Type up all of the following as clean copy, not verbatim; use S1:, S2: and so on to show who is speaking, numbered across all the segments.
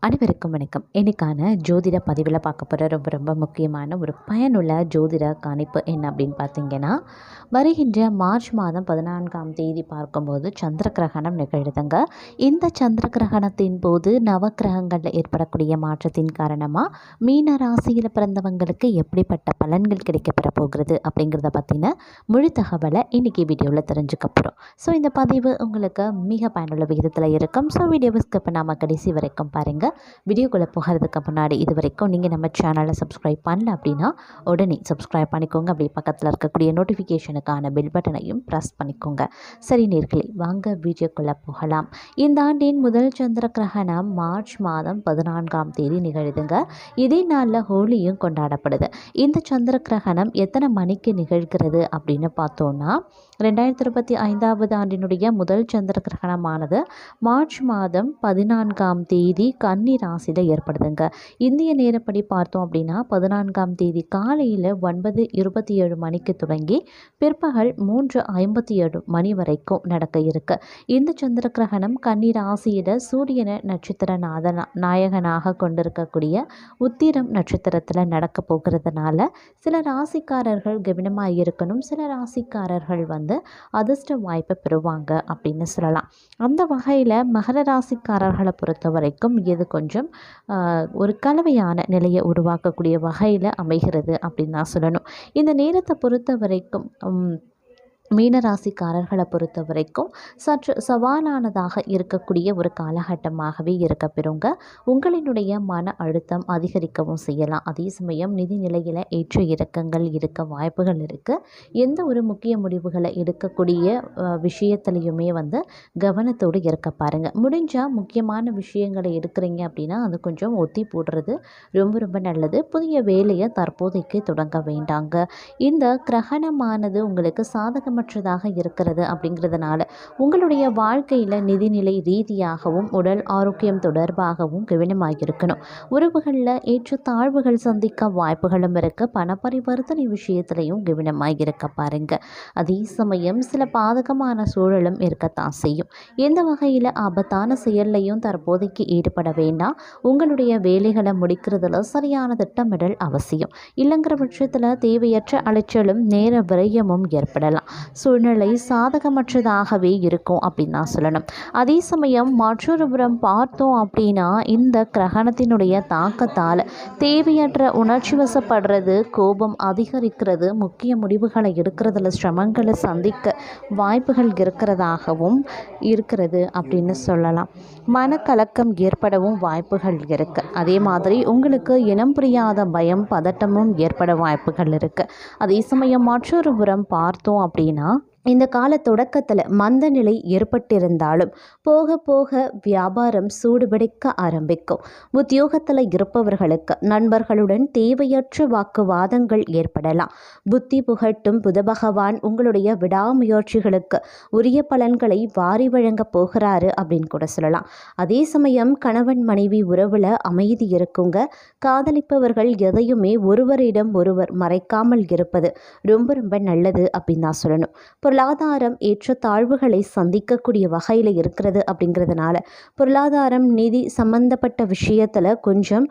S1: அனைவருக்கும் வணக்கம். இன்னைக்கான ஜோதிட பதிவில் பார்க்க போகிற ரொம்ப முக்கியமான ஒரு பயனுள்ள ஜோதிட கணிப்பு என்ன அப்படின்னு பார்த்தீங்கன்னா, வருகின்ற மார்ச் மாதம் 14ஆம் தேதி பார்க்கும்போது சந்திர கிரகணம் நிகழுதுங்க. இந்த சந்திர கிரகணத்தின் போது நவக்கிரகங்களில் ஏற்படக்கூடிய மாற்றத்தின் காரணமாக மீன ராசியில் பிறந்தவங்களுக்கு எப்படிப்பட்ட பலன்கள் கிடைக்கப்பெற போகிறது அப்படிங்கிறத பற்றின முழு தகவலை இன்றைக்கி வீடியோவில் தெரிஞ்சுக்க போகிறோம். ஸோ இந்த பதிவு உங்களுக்கு மிக பயனுள்ள விகிதத்தில் இருக்கும். ஸோ வீடியோவை ஸ்கிப் பண்ணாமல் கடைசி வரைக்கும் பாருங்கள். வீடியோக்குள்ளே போகிறதுக்கு முன்னாடி இது வரைக்கும் நீங்கள் நம்ம சேனலை சப்ஸ்கிரைப் பண்ணல அப்படின்னா உடனே சப்ஸ்கிரைப் பண்ணிக்கோங்க. அப்படி பக்கத்தில் இருக்கக்கூடிய நோட்டிஃபிகேஷனுக்கான பெல் பட்டனையும் ப்ரெஸ் பண்ணிக்கோங்க. சரி நேர்களே, வாங்க வீடியோக்குள்ளே போகலாம். இந்த ஆண்டின் முதல் சந்திர கிரகணம் மார்ச் மாதம் 14ஆம் தேதி நிகழுதுங்க. இதே நாளில் ஹோலியும் கொண்டாடப்படுது. இந்த சந்திர கிரகணம் எத்தனை மணிக்கு நிகழ்கிறது அப்படின்னு பார்த்தோன்னா, 2025 ஆண்டினுடைய முதல் சந்திர கிரகணமானது மார்ச் மாதம் 14ஆம் தேதி கன்னி ராசியில் ஏற்படுதுங்க. இந்திய நேரப்படி பார்த்தோம் அப்படின்னா 14ஆம் தேதி காலையில் 9:27 மணிக்கு தொடங்கி பிற்பகல் 3:57 மணி வரைக்கும் நடக்க இருக்கு. இந்த சந்திர கிரகணம் கன்னி ராசியில் சூரியனை நட்சத்திர நாயகனாக கொண்டிருக்கக்கூடிய உத்திரம் நட்சத்திரத்தில் நடக்க போகிறதுனால சில ராசிக்காரர்கள் கவனமாக இருக்கணும். சில ராசிக்காரர்கள் அதிர்ஷ்ட வாய்ப்பை பெறுவாங்க அப்படின்னு சொல்லலாம். அந்த வகையில் மகர ராசிக்காரர்களை பொறுத்த வரைக்கும் இது கொஞ்சம் ஒரு கலவையான நிலையை உருவாக்கக்கூடிய வகையில் அமைகிறது அப்படின்னு தான் சொல்லணும். இந்த நேரத்தை பொறுத்த வரைக்கும் மீனராசிக்காரர்களை பொறுத்த வரைக்கும் சற்று சவாலானதாக இருக்கக்கூடிய ஒரு காலகட்டமாகவே இருக்கப்பெறுங்க. உங்களினுடைய மன அழுத்தம் அதிகரிக்கவும் செய்யலாம். அதே சமயம் நிதி நிலையில் ஏற்ற இறக்கங்கள் இருக்க வாய்ப்புகள் இருக்குது. எந்த ஒரு முக்கிய முடிவுகளை எடுக்கக்கூடிய விஷயத்துலையுமே கவனத்தோடு இருக்க பாருங்கள். முடிஞ்சால் முக்கியமான விஷயங்களை எடுக்கிறீங்க அப்படின்னா அது கொஞ்சம் ஒத்தி போடுறது ரொம்ப நல்லது. புதிய வேலையை தற்போதைக்கு தொடங்க வேண்டாங்க. இந்த கிரகணமானது உங்களுக்கு சாதகமாக இருக்கிறது அப்படிங்கிறதுனால உங்களுடைய வாழ்க்கையில் நிதிநிலை ரீதியாகவும் உடல் ஆரோக்கியம் தொடர்பாகவும் கவனமாக இருக்கணும். உறவுகளில் ஏற்ற தாழ்வுகள் சந்திக்க வாய்ப்புகளும் இருக்கு. பண பரிவர்த்தனை விஷயத்திலையும் கவனமாக இருக்க பாருங்க. அதே சமயம் சில பாதகமான சூழலும் இருக்கத்தான் செய்யும். எந்த வகையில் ஆபத்தான செயல்லையும் தற்போதைக்கு ஈடுபட வேண்டாம். உங்களுடைய வேலைகளை முடிக்கிறதுல சரியான திட்டமிடல் அவசியம். இல்லைங்கிற பட்சத்தில் தேவையற்ற அலைச்சலும் நேர விரயமும் ஏற்படலாம். சூழ்நிலை சாதகமற்றதாகவே இருக்கும் அப்படின்னு தான் சொல்லணும். அதே சமயம் மற்றொரு புறம் பார்த்தோம் அப்படின்னா, இந்த கிரகணத்தினுடைய தாக்கத்தால் தேவையற்ற உணர்ச்சி வசப்படுறது, கோபம் அதிகரிக்கிறது, முக்கிய முடிவுகளை எடுக்கிறதுல சிரமங்களை சந்திக்க வாய்ப்புகள் இருக்கிறது அப்படின்னு சொல்லலாம். மனக்கலக்கம் ஏற்படவும் வாய்ப்புகள் இருக்கு. அதே மாதிரி உங்களுக்கு இனம் புரியாத பயம் பதட்டமும் ஏற்பட வாய்ப்புகள் இருக்கு. அதே சமயம் மற்றொரு புறம் பார்த்தோம் அப்படின்னா, இந்த கால தொடக்கத்தில் மந்த நிலை ஏற்பட்டிருந்தாலும் போக போக வியாபாரம் சூடுபிடிக்க ஆரம்பிக்கும். உத்தியோகத்தில் இருப்பவர்களுக்கு நண்பர்களுடன் தேவையற்ற வாக்குவாதங்கள் ஏற்படலாம். புத்தி புகட்டும் புத பகவான் உங்களுடைய விடாமுயற்சிகளுக்கு உரிய பலன்களை வாரி வழங்க போகிறாரு அப்படின்னு கூட சொல்லலாம். அதே சமயம் கணவன் மனைவி உறவில் அமைதி இருக்குங்க. காதலிப்பவர்கள் எதையுமே ஒருவரிடம் ஒருவர் மறைக்காமல் இருப்பது ரொம்ப நல்லது அப்படின்னு தான் சொல்லணும். பொருளாதாரம் ஏற்ற தாழ்வுகளை சந்திக்கக்கூடிய வகையில் இருக்கிறது அப்படிங்கிறதுனால பொருளாதாரம் நிதி சம்பந்தப்பட்ட விஷயத்தில் கொஞ்சம்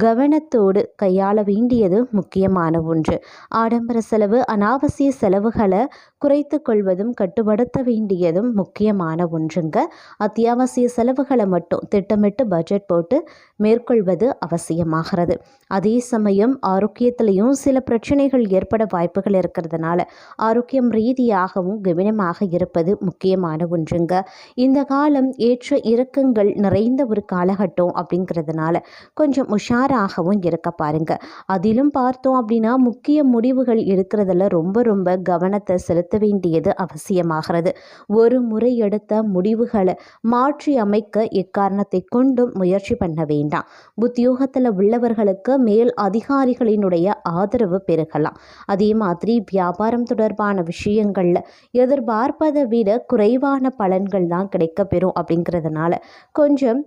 S1: கவனத்தோடு கையாள வேண்டியது முக்கியமான ஒன்று. ஆடம்பர செலவு அனாவசிய செலவுகளை குறைத்து கொள்வதும் கட்டுப்படுத்த வேண்டியதும் முக்கியமான ஒன்றுங்க. அத்தியாவசிய செலவுகளை மட்டும் திட்டமிட்டு பட்ஜெட் போட்டு மேற்கொள்வது அவசியமாகிறது. அதே சமயம் ஆரோக்கியத்திலையும் சில பிரச்சனைகள் ஏற்பட வாய்ப்புகள் இருக்கிறதுனால ஆரோக்கியம் ரீதியாகவும் கவனமாக இருப்பது முக்கியமான ஒன்றுங்க. இந்த காலம் ஏற்ற இறக்கங்கள் நிறைந்த ஒரு காலகட்டம் அப்படிங்கிறதுனால கொஞ்சம் உஷாராகவும் இருக்க பாருங்க. அதிலும் பார்த்தோம் அப்படின்னா முக்கிய முடிவுகள் எடுக்கிறதுல ரொம்ப கவனத்தை செலுத்த வேண்டியது அவசியமாகிறது. ஒரு முறை எடுத்த முடிவுகளை மாற்றி அமைக்க எக்காரணத்தை கொண்டும் முயற்சி பண்ண வேண்டாம். உத்தியோகத்தில் உள்ளவர்களுக்கு மேல் அதிகாரிகளினுடைய ஆதரவு பெருகலாம். அதே மாதிரி வியாபாரம் தொடர்பான விஷயங்களில் எதிர்பார்ப்பதை விட குறைவான பலன்கள் தான் கிடைக்க பெறும் அப்படிங்கிறதுனால கொஞ்சம்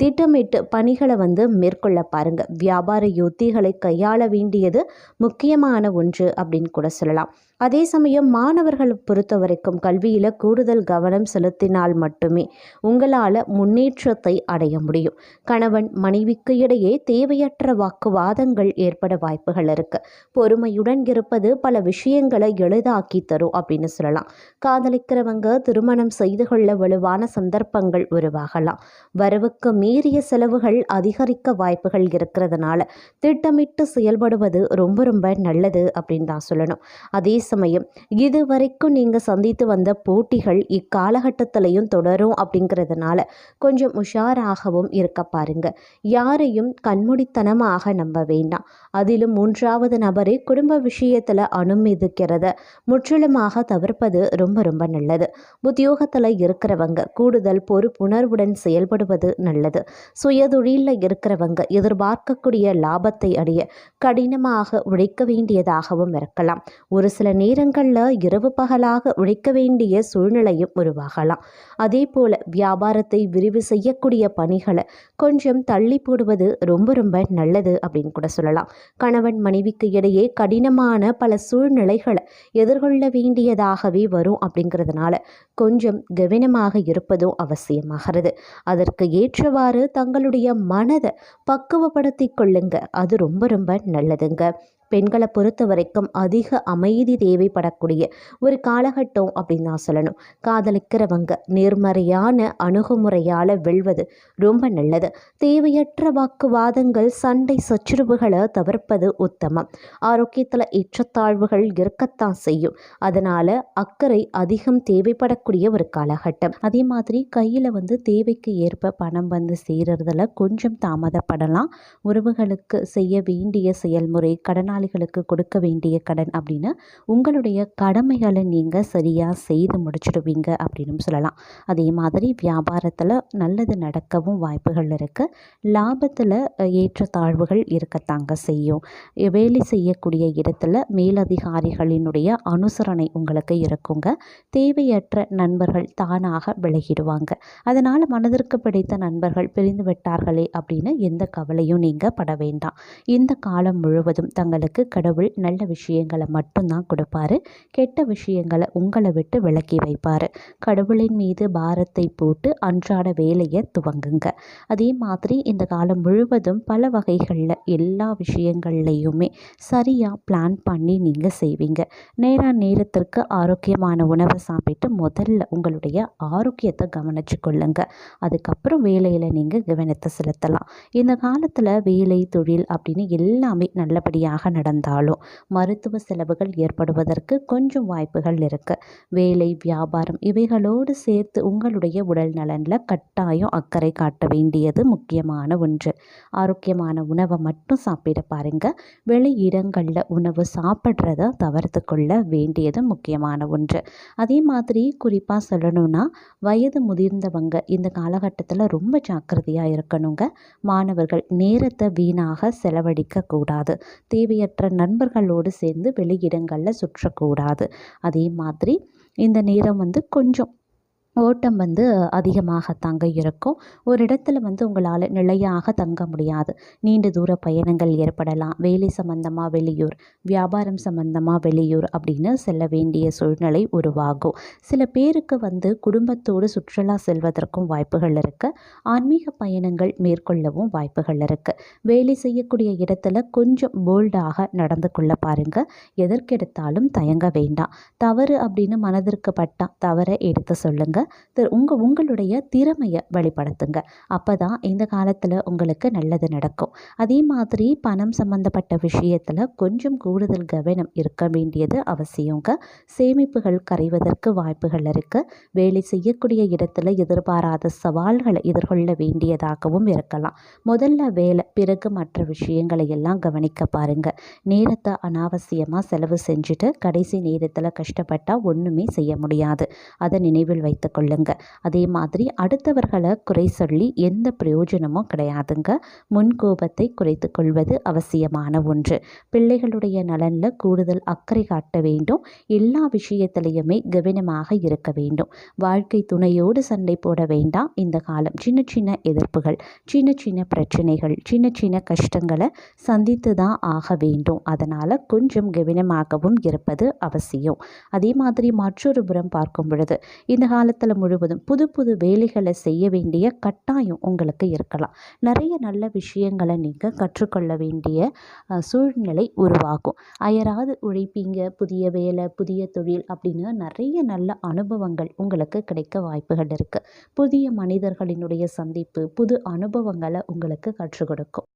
S1: திட்டமிட்டு பணிகளை மேற்கொள்ள பாருங்கள். வியாபார யுத்திகளை கையாள வேண்டியது முக்கியமான ஒன்று அப்படின்னு கூட சொல்லலாம். அதே சமயம் மாணவர்களை பொறுத்த வரைக்கும் கல்வியில் கூடுதல் கவனம் செலுத்தினால் மட்டுமே உங்களால் முன்னேற்றத்தை அடைய முடியும். கணவன் மனைவிக்கு இடையே தேவையற்ற வாக்குவாதங்கள் ஏற்பட வாய்ப்புகள் இருக்குது. பொறுமையுடன் இருப்பது பல விஷயங்களை எளிதாக்கி தரும் அப்படின்னு சொல்லலாம். காதலிக்கிறவங்க திருமணம் செய்து கொள்ள வலுவான சந்தர்ப்பங்கள் உருவாகலாம். வரவுக்கு மீறிய செலவுகள் அதிகரிக்க வாய்ப்புகள் இருக்கிறதுனால திட்டமிட்டு செயல்படுவது ரொம்ப ரொம்ப நல்லது அப்படின்னு தான் சொல்லணும். அதே சமயம் இதுவரைக்கும் நீங்கள் சந்தித்து வந்த போட்டிகள் இக்காலகட்டத்திலையும் தொடரும் அப்படிங்கிறதுனால கொஞ்சம் உஷாராகவும் இருக்க பாருங்க. யாரையும் கண்மூடித்தனமாக நம்ப வேண்டாம். அதிலும் மூன்றாவது நபரை குடும்ப விஷயத்தில் அனுமதிக்கிறத முற்றிலுமாக தவிர்ப்பது ரொம்ப ரொம்ப நல்லது. உத்தியோகத்தில் இருக்கிறவங்க கூடுதல் பொறுப்புணர்வுடன் செயல்படுவது நல்லது. சுயதொழிலில் இருக்கிறவங்க எதிர்பார்க்கக்கூடிய லாபத்தை அடைய கடினமாக உழைக்க வேண்டியதாகவும் இருக்கலாம். ஒரு சில நேரங்களில் இரவு பகலாக உழைக்க வேண்டிய சூழ்நிலையும் உருவாகலாம். அதே போல் வியாபாரத்தை விரிவு செய்யக்கூடிய பணிகளை கொஞ்சம் தள்ளி போடுவது ரொம்ப ரொம்ப நல்லது அப்படின்னு கூட சொல்லலாம். கணவன் மனைவிக்கு இடையே கடினமான பல சூழ்நிலைகளை எதிர்கொள்ள வேண்டியதாகவே வரும் அப்படிங்கிறதுனால கொஞ்சம் கவனமாக இருப்பதும் அவசியமாகிறது. அதற்கு ஏற்றவாறு தங்களுடைய மனதை பக்குவப்படுத்தி கொள்ளுங்க. அது ரொம்ப ரொம்ப நல்லதுங்க. பெண்களை பொறுத்த வரைக்கும் அதிக அமைதி தேவைப்படக்கூடிய ஒரு காலகட்டம் அப்படின்னு தான் சொல்லணும். காதலிக்கிறவங்க நேர்மறையான அணுகுமுறையால் வெல்வது ரொம்ப நல்லது. தேவையற்ற வாக்குவாதங்கள் சண்டை சச்சுரவுகளை தவிர்ப்பது உத்தமம். ஆரோக்கியத்தில் ஏற்றத்தாழ்வுகள் இருக்கத்தான் செய்யும். அதனால் அக்கறை அதிகம் தேவைப்படக்கூடிய ஒரு காலகட்டம். அதே மாதிரி கையில் தேவைக்கு ஏற்ப பணம் சேருறதுல கொஞ்சம் தாமதப்படலாம். உறவுகளுக்கு செய்ய வேண்டிய செயல்முறை, கடனாளிகளுக்கு கொடுக்க வேண்டிய கடன் அப்படின்னு உங்களுடைய கடமைகளை நீங்கள் சரியாக செய்து முடிச்சிடுவீங்க அப்படின்னு சொல்லலாம். அதே மாதிரி வியாபாரத்தில் நல்லது நடக்கவும் வாய்ப்புகள் இருக்குது. லாபத்தில் ஏற்றத்தாழ்வுகள் இருக்கத்தாங்க செய்யும். வேலை செய்யக்கூடிய இடத்துல மேலதிகாரிகளினுடைய அனுசரணை உங்களுக்கு இருக்குங்க. தேவையற்ற நண்பர்கள் தானாக விலகிடுவாங்க. அதனால் மனதிற்கு பிடித்த நண்பர்கள் பிரிந்து விட்டார்களே அப்படின்னு எந்த கவலையும் நீங்கள் பட வேண்டாம். இந்த காலம் முழுவதும் தங்களுக்கு கடவுள் நல்ல விஷயங்களை மட்டும்தான் கொடுப்பாரு. கெட்ட விஷயங்களை உங்களை விட்டு விலக்கி வைப்பார். கடவுளின் மீது பாரத்தை போட்டு அன்றாட வேலையை துவங்குங்க. அதே மாதிரி இந்த காலம் முழுவதும் பல வகைகளில் எல்லா விஷயங்கள்லையுமே சரியாக பிளான் பண்ணி நீங்கள் செய்வீங்க. நேரத்திற்கு ஆரோக்கியமான உணவை சாப்பிட்டு முதல்ல உங்களுடைய ஆரோக்கியத்தை கவனிச்சு கொள்ளுங்க. அதுக்கப்புறம் வேலையில் நீங்கள் கவனத்தை செலுத்தலாம். இந்த காலத்தில் வேலை தொழில் அப்படின்னு எல்லாமே நல்லபடியாக நடந்தாலும் மருத்துவ செலவுகள் ஏற்படுவதற்கு கொஞ்சம் வாய்ப்புகள் இருக்குது. வேலை, வியாபாரம் இவைகளோடு சேர்த்து உங்களுடைய உடல் நலனில் கட்டாயம் அக்கறை காட்ட வேண்டியது முக்கியமான ஒன்று. ஆரோக்கியமான உணவை மட்டும் சாப்பிட பாருங்க. வெளி இடங்களில் உணவு சாப்பிட்றத தவிர்த்து கொள்ள வேண்டியது முக்கியமான ஒன்று. அதே மாதிரி குறிப்பாக சொல்லணும்னா வயது முதிர்ந்தவங்க இந்த காலகட்டத்தில் ரொம்ப ஜாக்கிரதையாக இருக்கணுங்க. மாணவர்கள் நேரத்தை வீணாக செலவழிக்க கூடாது. தேவையற்ற நண்பர்களோடு சேர்ந்து வெளியிடங்களில் சுற்றக்கூடாது. அதே மாதிரி இந்த நேரம் கொஞ்சம் ஓட்டம் அதிகமாகத்தாங்க இருக்கும். ஒரு இடத்துல உங்களால் நிலையாக தங்க முடியாது. நீண்ட தூர பயணங்கள் ஏற்படலாம். வேலை சம்பந்தமாக வெளியூர், வியாபாரம் சம்பந்தமாக வெளியூர் அப்படின்னு செல்ல வேண்டிய சூழ்நிலை உருவாகும். சில பேருக்கு குடும்பத்தோடு சுற்றுலா செல்வதற்கும் வாய்ப்புகள் இருக்குது. ஆன்மீக பயணங்கள் மேற்கொள்ளவும் வாய்ப்புகள் இருக்குது. வேலை செய்யக்கூடிய இடத்துல கொஞ்சம் போல்டாக நடந்து கொள்ள பாருங்கள். எதற்கெடுத்தாலும் தயங்க வேண்டாம். தவறு அப்படின்னு மனதிற்கு பட்டால் தவறை எடுத்து சொல்லுங்கள். உங்களுடைய திறமையை வெளிப்படுத்துங்க. அப்போ தான் இந்த காலத்தில் உங்களுக்கு நல்லது நடக்கும். அதே மாதிரி பணம் சம்பந்தப்பட்ட விஷயத்தில் கொஞ்சம் கூடுதல் கவனம் இருக்க வேண்டியது அவசியங்க. சேமிப்புகள் கரைவதற்கு வாய்ப்புகள் இருக்குது. வேலை செய்யக்கூடிய இடத்துல எதிர்பாராத சவால்களை எதிர்கொள்ள வேண்டியதாகவும் இருக்கலாம். முதல்ல வேலை, பிறகு மற்ற விஷயங்களை எல்லாம் கவனிக்க பாருங்க. நேரத்தை அனாவசியமாக செலவு செஞ்சுட்டு கடைசி நேரத்தில் கஷ்டப்பட்டால் ஒன்றுமே செய்ய முடியாது. அதை நினைவில் வைத்து கொள்ளுங்க. அதே மாதிரி அடுத்தவர்களை குறை சொல்லி எந்த பிரயோஜனமும் கிடையாதுங்க. முன்கோபத்தை குறைத்து கொள்வது அவசியமான ஒன்று. பிள்ளைகளுடைய நலனில் கூடுதல் அக்கறை காட்ட வேண்டும். எல்லா விஷயத்திலையுமே கவனமாக இருக்க வேண்டும். வாழ்க்கை துணையோடு சண்டை போட வேண்டாம். இந்த காலம் சின்ன சின்ன எதிர்ப்புகள், சின்ன சின்ன பிரச்சனைகள், சின்ன சின்ன கஷ்டங்களை சந்தித்து தான் ஆக வேண்டும். அதனால் கொஞ்சம் கவனமாகவும் இருப்பது அவசியம். அதே மாதிரி மற்றொரு புறம் பார்க்கும் பொழுது இந்த காலத்தில் முழுவதும் புது புது வேலைகளை செய்ய வேண்டிய கட்டாயம் உங்களுக்கு இருக்கலாம். நிறைய நல்ல விஷயங்களை நீங்கள் கற்றுக்கொள்ள வேண்டிய சூழ்நிலை உருவாகும். அயராது உழைப்பீங்க, புதிய வேலை, புதிய தொழில் அப்படின்னு நிறைய நல்ல அனுபவங்கள் உங்களுக்கு கிடைக்க வாய்ப்புகள் இருக்குது. புதிய மனிதர்களினுடைய சந்திப்பு புது அனுபவங்களை உங்களுக்கு கற்றுக் கொடுக்கும்.